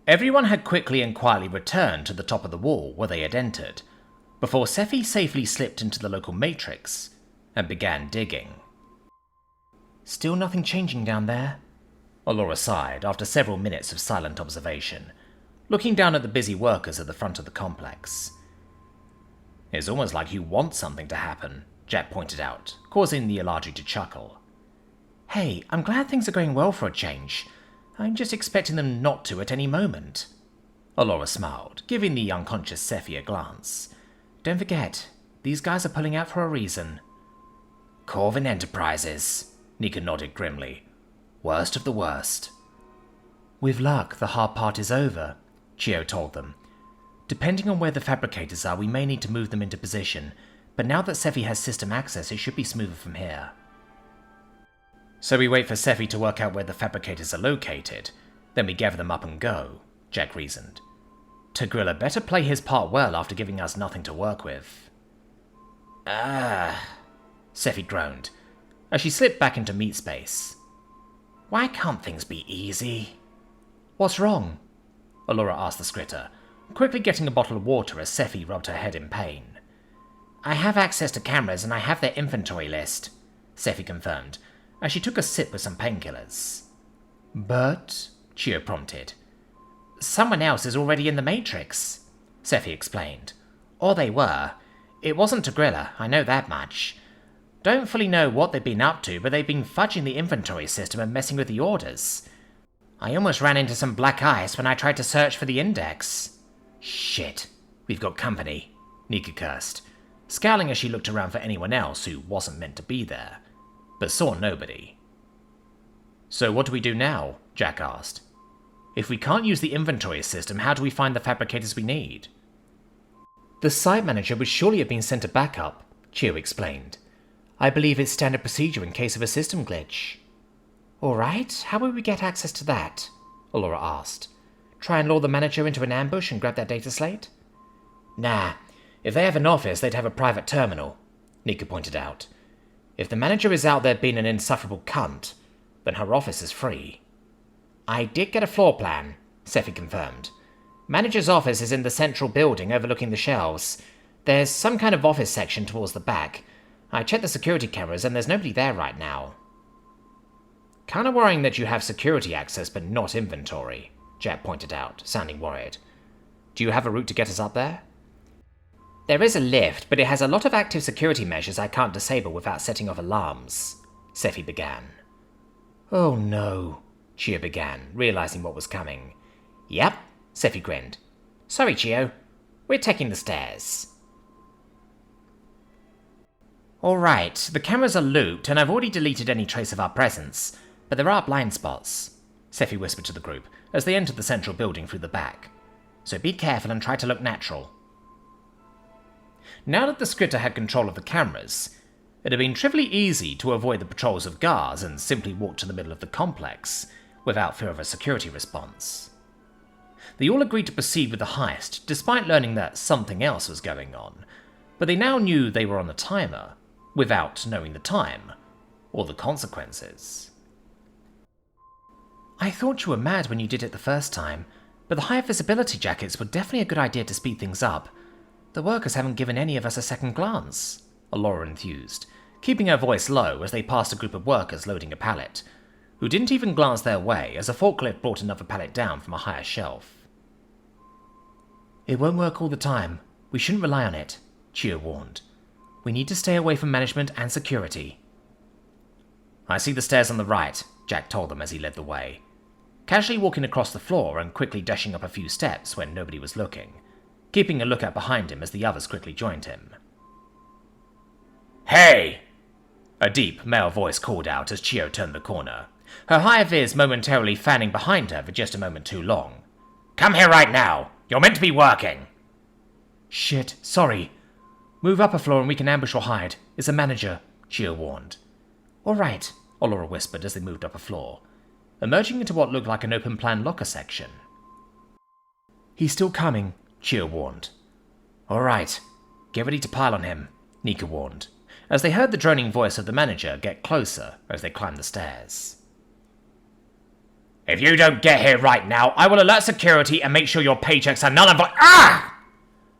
Everyone had quickly and quietly returned to the top of the wall where they had entered, before Scifi safely slipped into the local matrix and began digging. Still nothing changing down there, Allura sighed after several minutes of silent observation, looking down at the busy workers at the front of the complex. It's almost like you want something to happen, Jack pointed out, causing the Eladri to chuckle. Hey, I'm glad things are going well for a change. I'm just expecting them not to at any moment. Allura smiled, giving the unconscious Scifi a glance. Don't forget, these guys are pulling out for a reason. Corvin Enterprises, Nika nodded grimly. Worst of the worst. With luck, the hard part is over, Chio told them. Depending on where the fabricators are, we may need to move them into position, but now that Scifi has system access, it should be smoother from here. So we wait for Scifi to work out where the fabricators are located, then we gather them up and go, Jack reasoned. Togrilla better play his part well after giving us nothing to work with. Scifi groaned, as she slipped back into meat space. Why can't things be easy? What's wrong? Allura asked the Skritter, quickly getting a bottle of water as Scifi rubbed her head in pain. I have access to cameras and I have their inventory list, Scifi confirmed, as she took a sip with some painkillers. But, Chio prompted. Someone else is already in the Matrix, Scifi explained. Or they were. It wasn't Togrilla, I know that much. Don't fully know what they've been up to, but they've been fudging the inventory system and messing with the orders. I almost ran into some black ice when I tried to search for the index. Shit, we've got company, Nika cursed, scowling as she looked around for anyone else who wasn't meant to be there, but saw nobody. So what do we do now? Jack asked. If we can't use the inventory system, how do we find the fabricators we need? The site manager would surely have been sent a backup, Chio explained. I believe it's standard procedure in case of a system glitch. Alright, how will we get access to that? Allura asked. Try and lure the manager into an ambush and grab that data slate? Nah, if they have an office, they'd have a private terminal, Nika pointed out. If the manager is out there being an insufferable cunt, then her office is free. I did get a floor plan, Scifi confirmed. Manager's office is in the central building overlooking the shelves. There's some kind of office section towards the back. I checked the security cameras and there's nobody there right now. Kinda worrying that you have security access but not inventory, Jack pointed out, sounding worried. Do you have a route to get us up there? There is a lift, but it has a lot of active security measures I can't disable without setting off alarms, Scifi began. Oh no, Chio began, realizing what was coming. Yep, Scifi grinned. Sorry, Chio. We're taking the stairs. Alright, the cameras are looped, and I've already deleted any trace of our presence, but there are blind spots, Scifi whispered to the group as they entered the central building through the back. So be careful and try to look natural. Now that the Skritter had control of the cameras, it had been trivially easy to avoid the patrols of guards and simply walk to the middle of the complex, without fear of a security response. They all agreed to proceed with the heist, despite learning that something else was going on, but they now knew they were on a timer, without knowing the time, or the consequences. I thought you were mad when you did it the first time, but the higher visibility jackets were definitely a good idea to speed things up. The workers haven't given any of us a second glance, Allura enthused, keeping her voice low as they passed a group of workers loading a pallet, who didn't even glance their way as a forklift brought another pallet down from a higher shelf. It won't work all the time. We shouldn't rely on it, Chio warned. We need to stay away from management and security. I see the stairs on the right, Jack told them as he led the way, casually walking across the floor and quickly dashing up a few steps when nobody was looking, keeping a lookout behind him as the others quickly joined him. Hey! A deep male voice called out as Chio turned the corner, her high vis momentarily fanning behind her for just a moment too long. Come here right now! You're meant to be working! Shit, sorry. Move up a floor and we can ambush or hide. It's a manager, Chio warned. Alright, Allura whispered as they moved up a floor, emerging into what looked like an open-plan locker section. He's still coming, Chio warned. Alright, get ready to pile on him, Nika warned, as they heard the droning voice of the manager get closer as they climbed the stairs. If you don't get here right now, I will alert security and make sure your paychecks are null and void. Ah!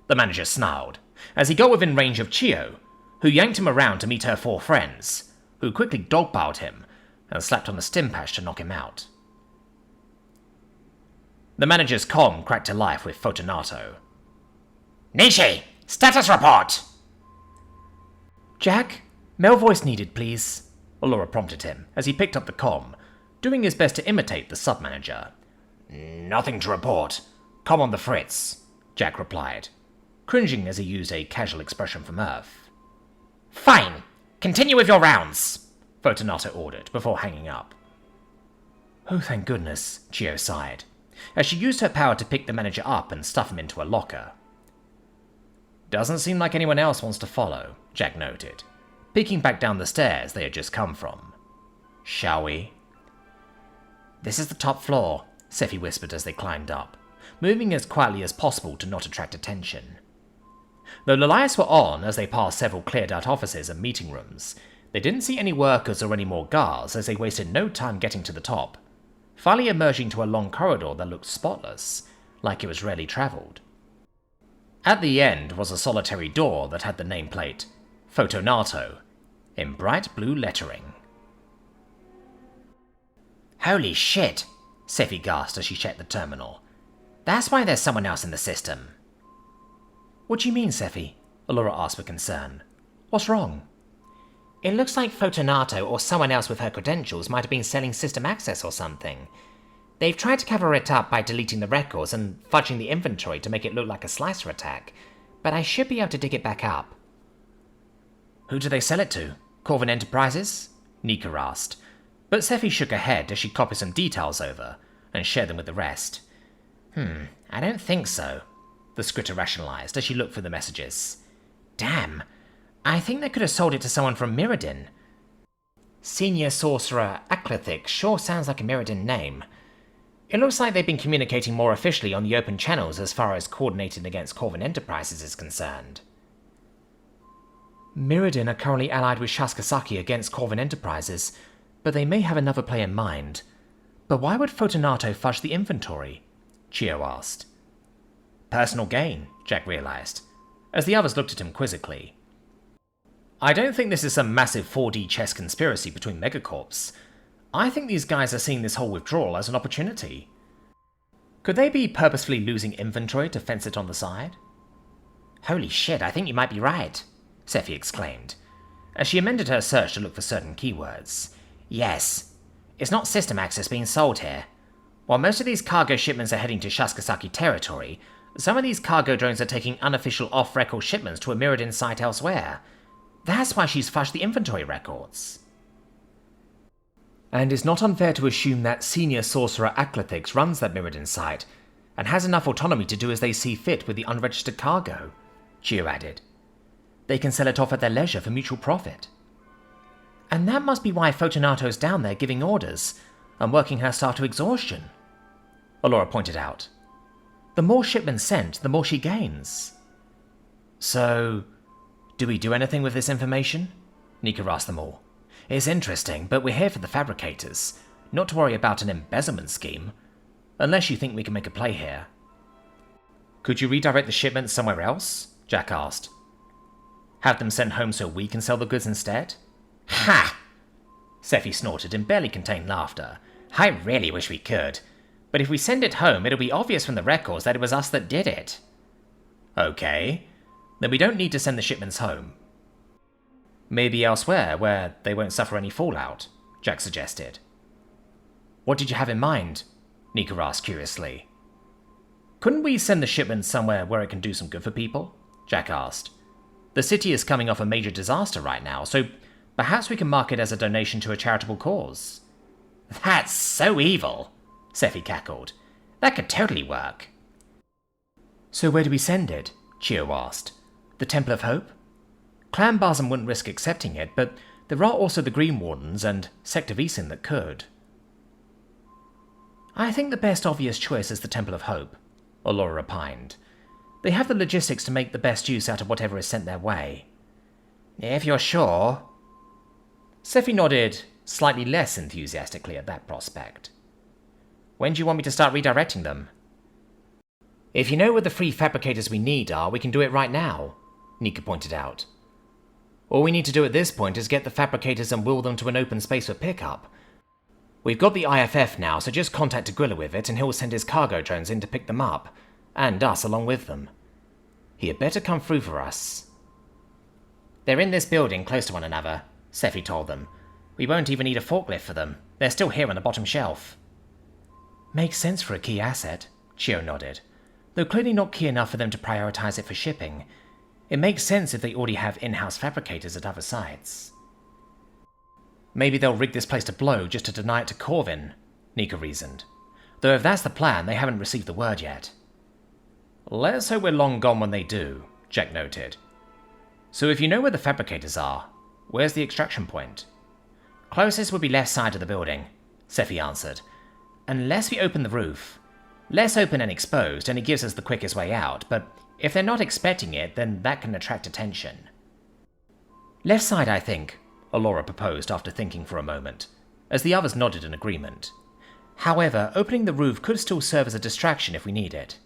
The manager snarled, as he got within range of Chio, who yanked him around to meet her 4 friends, who quickly dogpiled him and slapped on a stim patch to knock him out. The manager's comm cracked to life with Fortunato. Nishi, status report! Jack, male voice needed, please, Allura prompted him as he picked up the comm, doing his best to imitate the sub-manager. Nothing to report. Comm on the fritz, Jack replied, cringing as he used a casual expression from Earth. Fine. Continue with your rounds, Fortunato ordered before hanging up. Oh, thank goodness, Chio sighed, as she used her power to pick the manager up and stuff him into a locker. Doesn't seem like anyone else wants to follow, Jack noted, peeking back down the stairs they had just come from. Shall we? This is the top floor, Scifi whispered as they climbed up, moving as quietly as possible to not attract attention. Though the lights were on as they passed several cleared-out offices and meeting rooms, they didn't see any workers or any more guards as they wasted no time getting to the top, finally emerging to a long corridor that looked spotless, like it was rarely travelled. At the end was a solitary door that had the nameplate, Fortunato, in bright blue lettering. Holy shit, Scifi gasped as she checked the terminal. That's why there's someone else in the system. What do you mean, Scifi? Allura asked with concern. What's wrong? It looks like Fortunato or someone else with her credentials might have been selling system access or something. They've tried to cover it up by deleting the records and fudging the inventory to make it look like a slicer attack, but I should be able to dig it back up. Who do they sell it to? Corvin Enterprises? Nika asked, but Scifi shook her head as she copied some details over and shared them with the rest. I don't think so, the scritter rationalized as she looked for the messages. Damn, I think they could have sold it to someone from Mirrodin. Senior Sorcerer Galactic sure sounds like a Mirrodin name. It looks like they've been communicating more officially on the open channels as far as coordinating against Corvin Enterprises is concerned. Mirrodin are currently allied with Shaskasaki against Corvin Enterprises, but they may have another play in mind. But why would Fortunato fudge the inventory? Chio asked. Personal gain, Jack realized, as the others looked at him quizzically. I don't think this is some massive 4D chess conspiracy between megacorps. I think these guys are seeing this whole withdrawal as an opportunity. Could they be purposefully losing inventory to fence it on the side? Holy shit, I think you might be right, Scifi exclaimed, as she amended her search to look for certain keywords. Yes, it's not system access being sold here. While most of these cargo shipments are heading to Shaskasaki territory, some of these cargo drones are taking unofficial off-record shipments to a Mirrodin site elsewhere. That's why she's fudged the inventory records. And it's not unfair to assume that Senior Sorcerer Galactic runs that Mirrodin site, and has enough autonomy to do as they see fit with the unregistered cargo, Chio added. They can sell it off at their leisure for mutual profit. And that must be why Fortunato's down there giving orders, and working her staff to exhaustion, Allura pointed out. The more shipments sent, the more she gains. So, do we do anything with this information? Nika asked them all. It's interesting, but we're here for the fabricators, not to worry about an embezzlement scheme. Unless you think we can make a play here. Could you redirect the shipments somewhere else? Jack asked. Have them sent home so we can sell the goods instead? Ha! Scifi snorted in barely contained laughter. I really wish we could. But if we send it home, it'll be obvious from the records that it was us that did it. Okay. Then we don't need to send the shipments home. Maybe elsewhere, where they won't suffer any fallout, Jack suggested. What did you have in mind? Nika asked curiously. Couldn't we send the shipment somewhere where it can do some good for people? Jack asked. The city is coming off a major disaster right now, so perhaps we can mark it as a donation to a charitable cause. That's so evil, Scifi cackled. That could totally work. So where do we send it? Chio asked. The Temple of Hope? Clan Barzan wouldn't risk accepting it, but there are also the Green Wardens and Sector Visin that could. I think the best obvious choice is the Temple of Hope, Allura opined. They have the logistics to make the best use out of whatever is sent their way. If you're sure. Scifi nodded slightly less enthusiastically at that prospect. When do you want me to start redirecting them? If you know where the 3 fabricators we need are, we can do it right now, Nika pointed out. All we need to do at this point is get the fabricators and wheel them to an open space for pickup. We've got the IFF now, so just contact Agrilla with it and he'll send his cargo drones in to pick them up, and us along with them. He had better come through for us. They're in this building close to one another, Scifi told them. We won't even need a forklift for them. They're still here on the bottom shelf. Makes sense for a key asset, Chio nodded. Though clearly not key enough for them to prioritize it for shipping. It makes sense if they already have in-house fabricators at other sites. Maybe they'll rig this place to blow just to deny it to Corvin, Nika reasoned. Though if that's the plan, they haven't received the word yet. Let's hope we're long gone when they do, Jack noted. So if you know where the fabricators are, where's the extraction point? Closest would be left side of the building, Scifi answered. Unless we open the roof. Less open and exposed, and it gives us the quickest way out, but if they're not expecting it, then that can attract attention. Left side, I think, Alora proposed after thinking for a moment, as the others nodded in agreement. However, opening the roof could still serve as a distraction if we need it.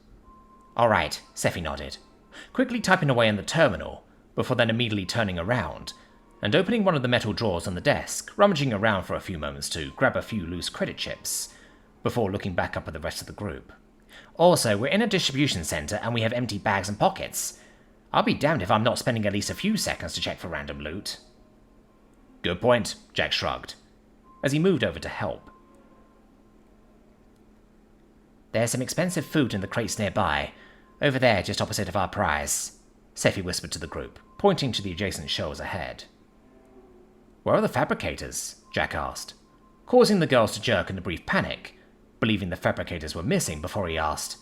All right, Scifi nodded, quickly typing away in the terminal, before then immediately turning around, and opening one of the metal drawers on the desk, rummaging around for a few moments to grab a few loose credit chips, before looking back up at the rest of the group. Also, we're in a distribution center and we have empty bags and pockets. I'll be damned if I'm not spending at least a few seconds to check for random loot. Good point, Jack shrugged, as he moved over to help. There's some expensive food in the crates nearby, over there just opposite of our prize, Scifi whispered to the group, pointing to the adjacent shelves ahead. Where are the fabricators? Jack asked, causing the girls to jerk in a brief panic, believing the fabricators were missing before he asked,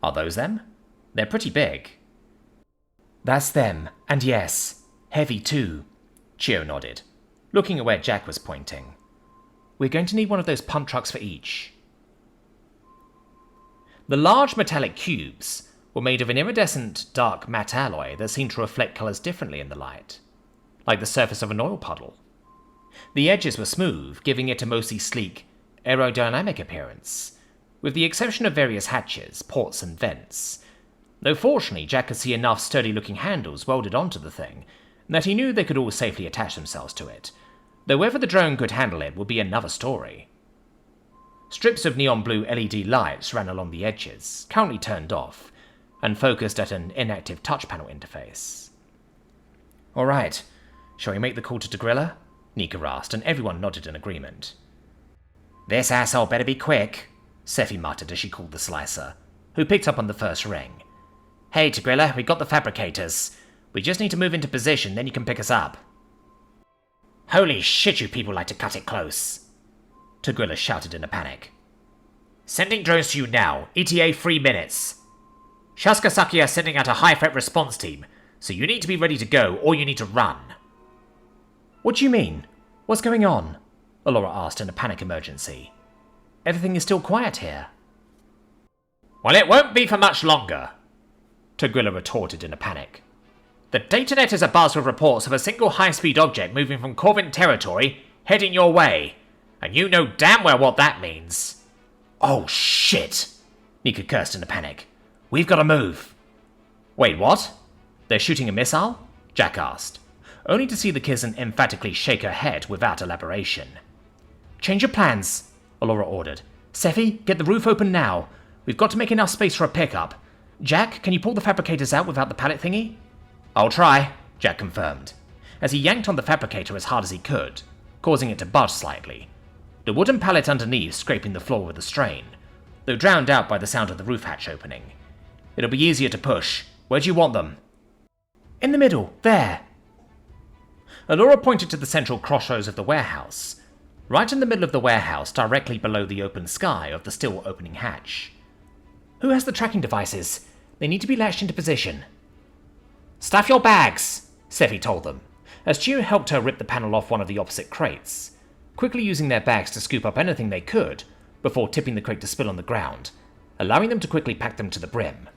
Are those them? They're pretty big. That's them, and yes, heavy too, Chio nodded, looking at where Jack was pointing. We're going to need one of those pump trucks for each. The large metallic cubes were made of an iridescent dark matte alloy that seemed to reflect colours differently in the light, like the surface of an oil puddle. The edges were smooth, giving it a mostly sleek, aerodynamic appearance, with the exception of various hatches, ports and vents, though fortunately Jack could see enough sturdy-looking handles welded onto the thing that he knew they could all safely attach themselves to it, though whether the drone could handle it would be another story. Strips of neon blue LED lights ran along the edges, currently turned off, and focused at an inactive touch panel interface. All right, shall we make the call to Agrilla? Nika asked, and everyone nodded in agreement. This asshole better be quick, Scifi muttered as she called the slicer, who picked up on the first ring. Hey, Agrilla, we got the fabricators. We just need to move into position, then you can pick us up. Holy shit, you people like to cut it close, Agrilla shouted in a panic. Sending drones to you now, ETA 3 minutes. Shaskasaki are sending out a high-threat response team, so you need to be ready to go or you need to run. What do you mean? What's going on? Alora asked in a panic emergency. Everything is still quiet here. Well, it won't be for much longer, Agrilla retorted in a panic. The datanet is abuzz with reports of a single high-speed object moving from Corvin territory, heading your way, and you know damn well what that means. Oh shit, Nika cursed in a panic. We've got to move. Wait, what? They're shooting a missile? Jack asked, only to see the Kizan emphatically shake her head without elaboration. Change your plans, Alora ordered. Scifi, get the roof open now. We've got to make enough space for a pickup. Jack, can you pull the fabricators out without the pallet thingy? I'll try, Jack confirmed, as he yanked on the fabricator as hard as he could, causing it to budge slightly, the wooden pallet underneath scraping the floor with a strain, though drowned out by the sound of the roof hatch opening. It'll be easier to push. Where do you want them? In the middle, there. Alora pointed to the central crossroads of the warehouse, right in the middle of the warehouse, directly below the open sky of the still opening hatch. Who has the tracking devices? They need to be latched into position. Stuff your bags, Scifi told them, as Chio helped her rip the panel off one of the opposite crates, quickly using their bags to scoop up anything they could before tipping the crate to spill on the ground, allowing them to quickly pack them to the brim.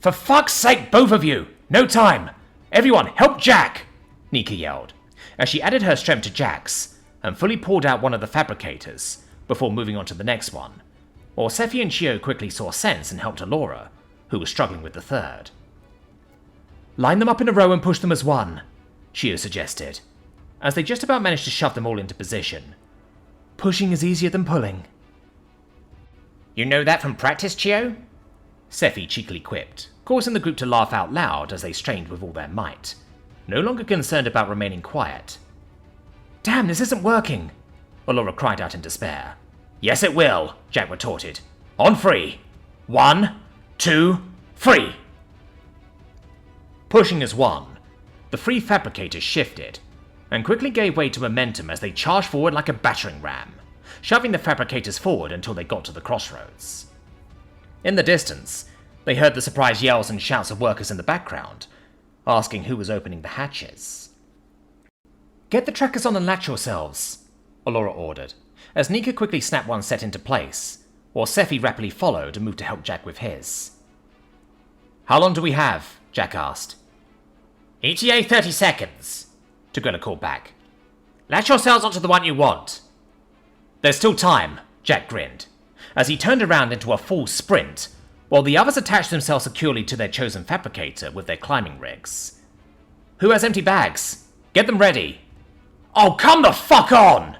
For fuck's sake, both of you! No time! Everyone, help Jack! Nika yelled, as she added her strength to Jack's and fully pulled out one of the fabricators before moving on to the next one, while Scifi and Chio quickly saw sense and helped Alora, who was struggling with the third. "Line them up in a row and push them as one," Chio suggested, as they just about managed to shove them all into position. "Pushing is easier than pulling." "You know that from practice, Chio?" Scifi cheekily quipped, causing the group to laugh out loud as they strained with all their might, no longer concerned about remaining quiet. "Damn, this isn't working!" Alora cried out in despair. "Yes, it will," Jack retorted. "On three. 1, 2, 3. Pushing as one, the three fabricators shifted, and quickly gave way to momentum as they charged forward like a battering ram, shoving the fabricators forward until they got to the crossroads. In the distance, they heard the surprised yells and shouts of workers in the background, asking who was opening the hatches. "Get the trackers on and latch yourselves," Alora ordered, as Nika quickly snapped one set into place, while Scifi rapidly followed and moved to help Jack with his. "How long do we have?" Jack asked. "ETA 30 seconds, Tagula called back. "Latch yourselves onto the one you want." "There's still time," Jack grinned, as he turned around into a full sprint, while the others attached themselves securely to their chosen fabricator with their climbing rigs. "Who has empty bags? Get them ready." "Oh, come the fuck on!"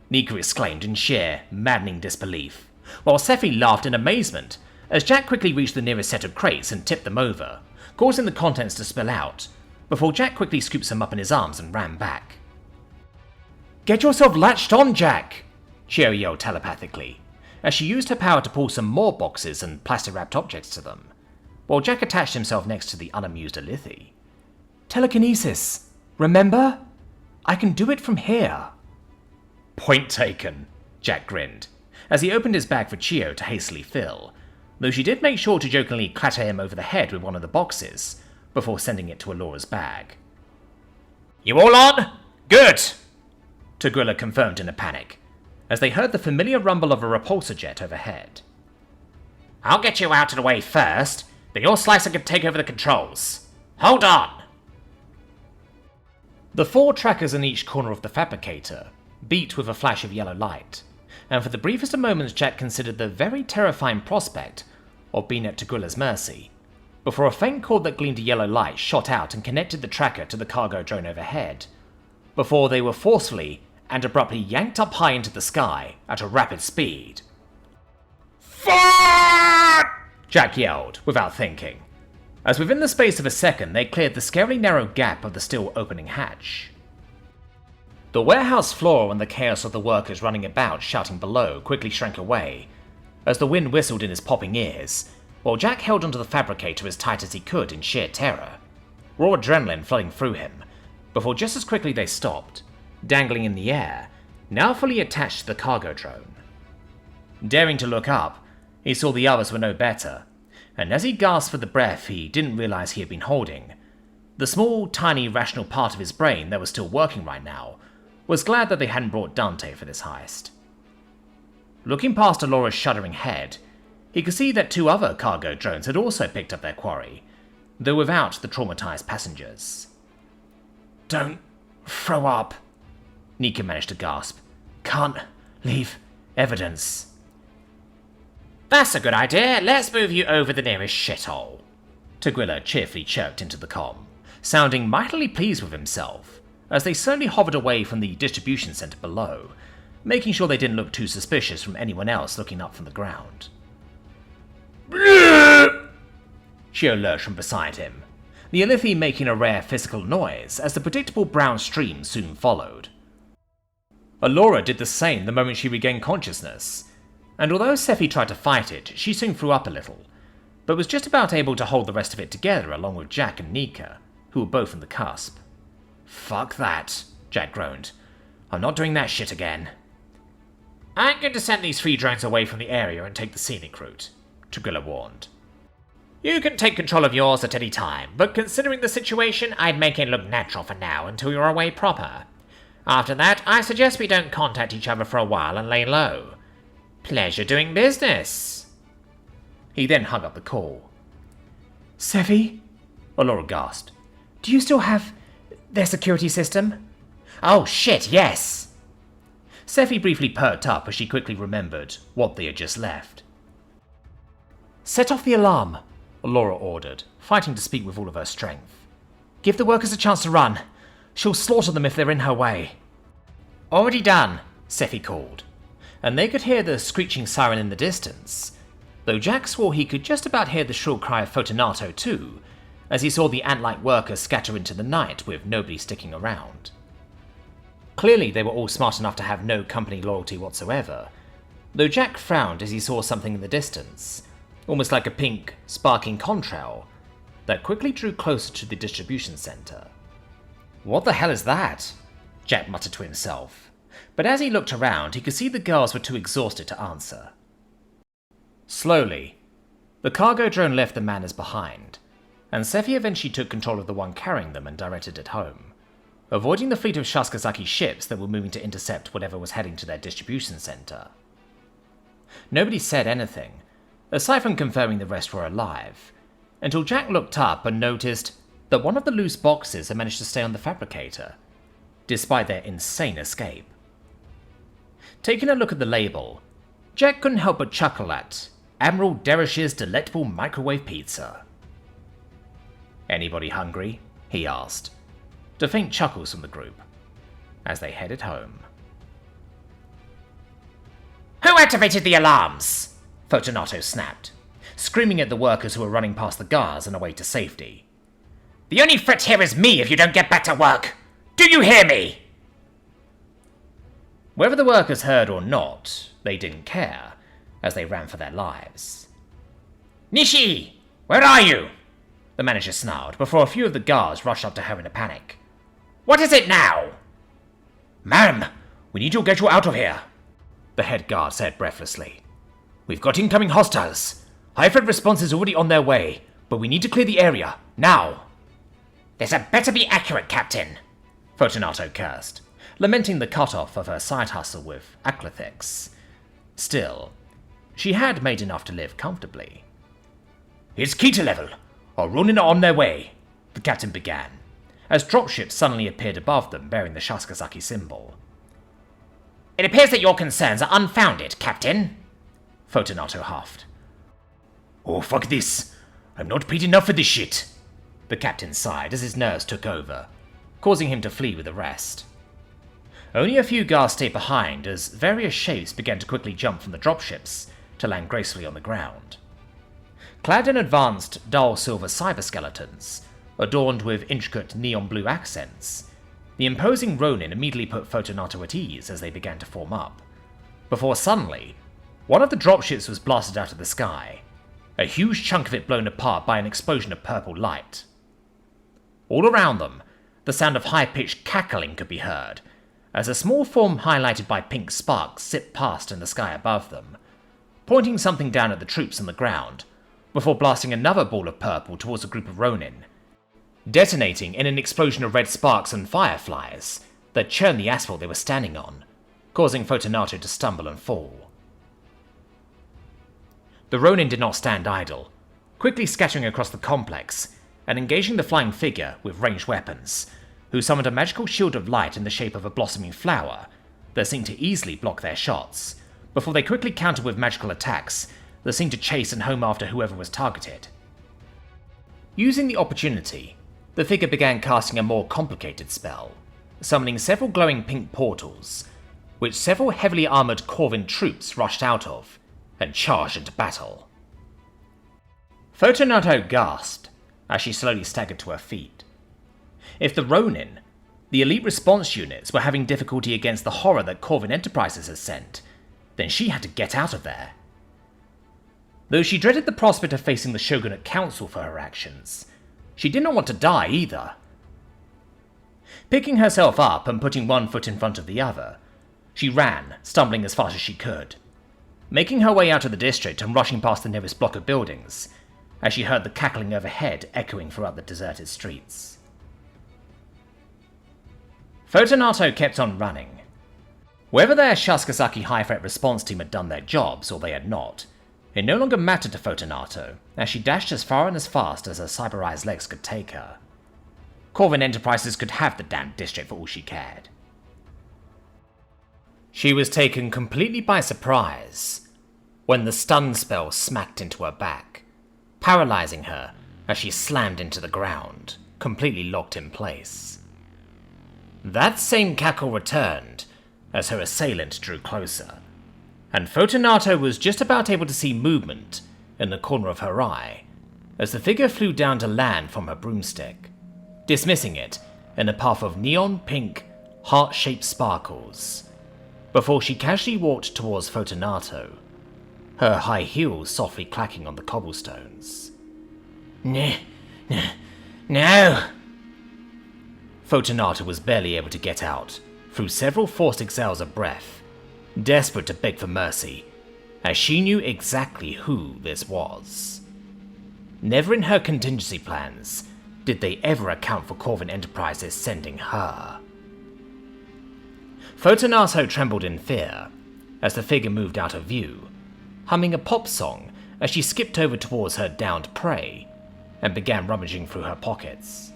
Nika exclaimed in sheer, maddening disbelief, while Scifi laughed in amazement as Jack quickly reached the nearest set of crates and tipped them over, causing the contents to spill out, before Jack quickly scooped them up in his arms and ran back. "Get yourself latched on, Jack!" Chio yelled telepathically, as she used her power to pull some more boxes and plastic-wrapped objects to them, while Jack attached himself next to the unamused Alethi. "Telekinesis, remember? I can do it from here." "Point taken," Jack grinned, as he opened his bag for Chio to hastily fill, though she did make sure to jokingly clatter him over the head with one of the boxes, before sending it to Alora's bag. "You all on? Good!" Tagula confirmed in a panic, as they heard the familiar rumble of a repulsor jet overhead. "I'll get you out of the way first, then your slicer can take over the controls. Hold on!" The 4 trackers in each corner of the fabricator beat with a flash of yellow light, and for the briefest of moments Jack considered the very terrifying prospect of being at Tagula's mercy, before a faint cord that gleamed a yellow light shot out and connected the tracker to the cargo drone overhead, before they were forcefully and abruptly yanked up high into the sky at a rapid speed. "Fuck!" Jack yelled, without thinking, as within the space of a second they cleared the scarily narrow gap of the still opening hatch. The warehouse floor and the chaos of the workers running about shouting below quickly shrank away, as the wind whistled in his popping ears, while Jack held onto the fabricator as tight as he could in sheer terror, raw adrenaline flooding through him, before just as quickly they stopped, dangling in the air, now fully attached to the cargo drone. Daring to look up, he saw the others were no better, and as he gasped for the breath he didn't realize he had been holding, the small, tiny, rational part of his brain that was still working right now was glad that they hadn't brought Dante for this heist. Looking past Alora's shuddering head, he could see that 2 other cargo drones had also picked up their quarry, though without the traumatized passengers. "Don't throw up," Nika managed to gasp. "Can't leave evidence." "That's a good idea. Let's move you over the nearest shithole," Tagula cheerfully chirped into the comm, sounding mightily pleased with himself, as they slowly hovered away from the distribution center below, making sure they didn't look too suspicious from anyone else looking up from the ground. Chio lurched from beside him, the Alethi making a rare physical noise as the predictable brown stream soon followed. Alora did the same the moment she regained consciousness, and although Scifi tried to fight it, she soon threw up a little, but was just about able to hold the rest of it together along with Jack and Nika, who were both on the cusp. "Fuck that," Jack groaned. "I'm not doing that shit again." "I'm going to send these 3 drones away from the area and take the scenic route," Tagula warned. "You can take control of yours at any time, but considering the situation, I'd make it look natural for now until you're away proper. After that, I suggest we don't contact each other for a while and lay low. Pleasure doing business." He then hung up the call. "Scifi?" Alora gasped. "Do you still have their security system?" "Oh shit, yes!" Scifi briefly perked up as she quickly remembered what they had just left. Set off the alarm, Laura ordered, fighting to speak with all of her strength. Give the workers a chance to run. She'll slaughter them if they're in her way. Already done, Scifi called, and they could hear the screeching siren in the distance, though Jack swore he could just about hear the shrill cry of Fortunato too, as he saw the ant-like workers scatter into the night with nobody sticking around. Clearly they were all smart enough to have no company loyalty whatsoever, though Jack frowned as he saw something in the distance, almost like a pink, sparking contrail, that quickly drew closer to the distribution center. What the hell is that? Jack muttered to himself, but as he looked around he could see the girls were too exhausted to answer. Slowly, the cargo drone left the manners behind, and Scifi eventually took control of the one carrying them and directed it home, avoiding the fleet of Shasakazaki ships that were moving to intercept whatever was heading to their distribution center. Nobody said anything, aside from confirming the rest were alive, until Jack looked up and noticed that one of the loose boxes had managed to stay on the fabricator, despite their insane escape. Taking a look at the label, Jack couldn't help but chuckle at Admiral Derish's delectable microwave pizza. "Anybody hungry?" he asked, to faint chuckles from the group, as they headed home. "Who activated the alarms?" Fortunato snapped, screaming at the workers who were running past the guards on their way to safety. "The only threat here is me if you don't get back to work! Do you hear me?" Whether the workers heard or not, they didn't care, as they ran for their lives. "Nishi! Where are you?" the manager snarled, before a few of the guards rushed up to her in a panic. "What is it now?" "Ma'am, we need to get you out of here," the head guard said breathlessly. "We've got incoming hostiles. High-threat response is already on their way, but we need to clear the area, now." "This had better be accurate, Captain," Fortunato cursed, lamenting the cut-off of her side hustle with Aclithix. Still, she had made enough to live comfortably. "It's Kita level. Our Ronin are on their way," the captain began, as dropships suddenly appeared above them bearing the Shasakazaki symbol. "It appears that your concerns are unfounded, Captain," Fortunato huffed. "Oh, fuck this. I'm not paid enough for this shit," the captain sighed as his nerves took over, causing him to flee with the rest. Only a few guards stayed behind as various shapes began to quickly jump from the dropships to land gracefully on the ground. Clad in advanced, dull silver cyberskeletons, adorned with intricate neon blue accents, the imposing Ronin immediately put Fortunato at ease as they began to form up, before suddenly, one of the dropships was blasted out of the sky, a huge chunk of it blown apart by an explosion of purple light. All around them, the sound of high-pitched cackling could be heard, as a small form highlighted by pink sparks zipped past in the sky above them, pointing something down at the troops on the ground, before blasting another ball of purple towards a group of Ronin, detonating in an explosion of red sparks and fireflies that churned the asphalt they were standing on, causing Fortunato to stumble and fall. The Ronin did not stand idle, quickly scattering across the complex and engaging the flying figure with ranged weapons, who summoned a magical shield of light in the shape of a blossoming flower that seemed to easily block their shots, before they quickly countered with magical attacks that seemed to chase and home after whoever was targeted. Using the opportunity, the figure began casting a more complicated spell, summoning several glowing pink portals, which several heavily armored Corvin troops rushed out of and charged into battle. Fortunato gasped as she slowly staggered to her feet. If the Ronin, the elite response units, were having difficulty against the horror that Corvin Enterprises had sent, then she had to get out of there. Though she dreaded the prospect of facing the Shogunate Council for her actions, she did not want to die either. Picking herself up and putting one foot in front of the other, she ran, stumbling as fast as she could, making her way out of the district and rushing past the nearest block of buildings, as she heard the cackling overhead echoing throughout the deserted streets. Fortunato kept on running. Whether their Shasakazaki high-threat response team had done their jobs or they had not, it no longer mattered to Fortunato, as she dashed as far and as fast as her cyberized legs could take her. Corvin Enterprises could have the damned district for all she cared. She was taken completely by surprise when the stun spell smacked into her back, paralyzing her as she slammed into the ground, completely locked in place. That same cackle returned as her assailant drew closer, and Fortunato was just about able to see movement in the corner of her eye as the figure flew down to land from her broomstick, dismissing it in a path of neon pink, heart-shaped sparkles, before she casually walked towards Fortunato, her high heels softly clacking on the cobblestones. No. Fortunato was barely able to get out through several forced exhales of breath, desperate to beg for mercy, as she knew exactly who this was. Never in her contingency plans did they ever account for Corvin Enterprises sending her. Fortunato trembled in fear as the figure moved out of view, humming a pop song as she skipped over towards her downed prey and began rummaging through her pockets.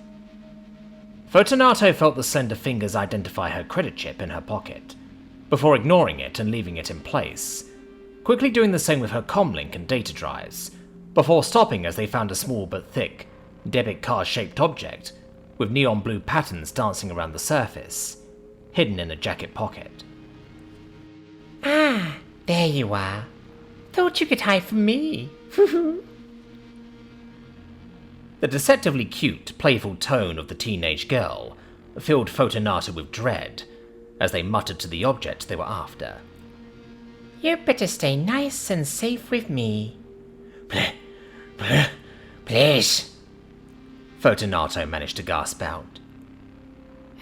Fortunato felt the slender fingers identify her credit chip in her pocket, before ignoring it and leaving it in place, quickly doing the same with her comlink and data drives, before stopping as they found a small but thick, debit card-shaped object with neon blue patterns dancing around the surface, hidden in a jacket pocket. Ah, there you are. Thought you could hide from me. The deceptively cute, playful tone of the teenage girl filled Fortunato with dread as they muttered to the object they were after. You better stay nice and safe with me. Please. Fortunato managed to gasp out.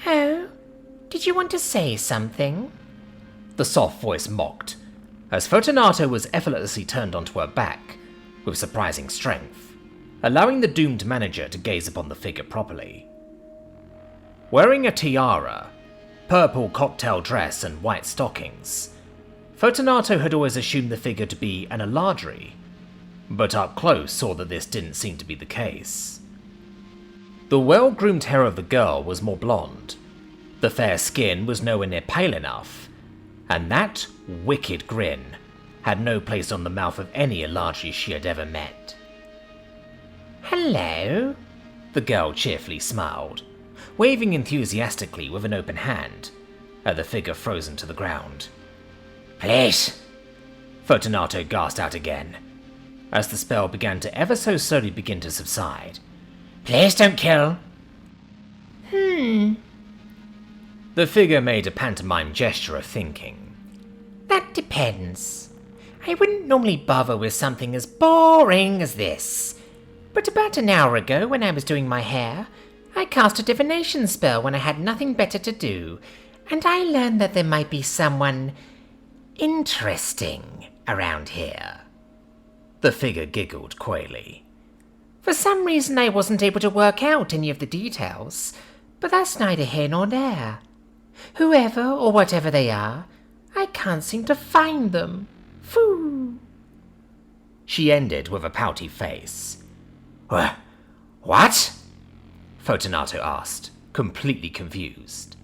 Oh, did you want to say something? The soft voice mocked, as Fortunato was effortlessly turned onto her back with surprising strength, allowing the doomed manager to gaze upon the figure properly. Wearing a tiara, purple cocktail dress and white stockings, Fortunato had always assumed the figure to be an Eladri, but up close saw that this didn't seem to be the case. The well-groomed hair of the girl was more blonde, the fair skin was nowhere near pale enough, and that wicked grin had no place on the mouth of any Eladri she had ever met. Hello? The girl cheerfully smiled, waving enthusiastically with an open hand at the figure frozen to the ground. Please. Fortunato gasped out again, as the spell began to ever so slowly begin to subside. Please don't kill. The figure made a pantomime gesture of thinking. That depends. I wouldn't normally bother with something as boring as this. But about an hour ago, when I was doing my hair, I cast a divination spell when I had nothing better to do, and I learned that there might be someone interesting around here. The figure giggled coyly. For some reason I wasn't able to work out any of the details, but that's neither here nor there. Whoever or whatever they are, I can't seem to find them. Phoo! She ended with a pouty face. What? Fortunato asked, completely confused.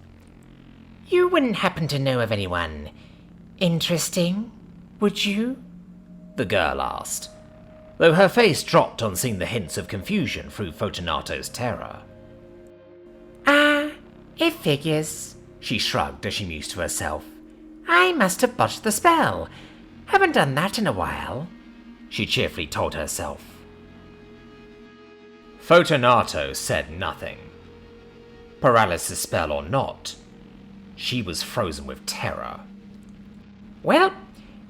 You wouldn't happen to know of anyone interesting, would you? The girl asked, though her face dropped on seeing the hints of confusion through Fortunato's terror. It figures, she shrugged as she mused to herself. I must have botched the spell. Haven't done that in a while, she cheerfully told herself. Fortunato said nothing. Paralysis spell or not, she was frozen with terror. Well,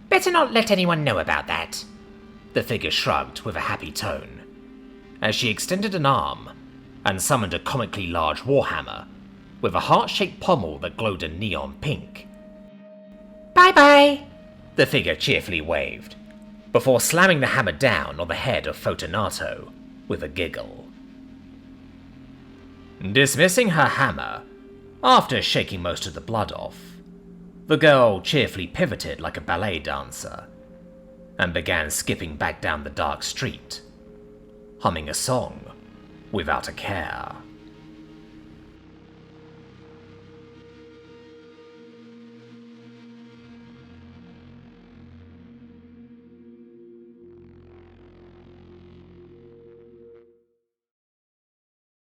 better not let anyone know about that. The figure shrugged with a happy tone, as she extended an arm and summoned a comically large warhammer with a heart-shaped pommel that glowed in neon pink. Bye-bye, the figure cheerfully waved, before slamming the hammer down on the head of Fortunato with a giggle. Dismissing her hammer, after shaking most of the blood off, the girl cheerfully pivoted like a ballet dancer and began skipping back down the dark street, humming a song without a care.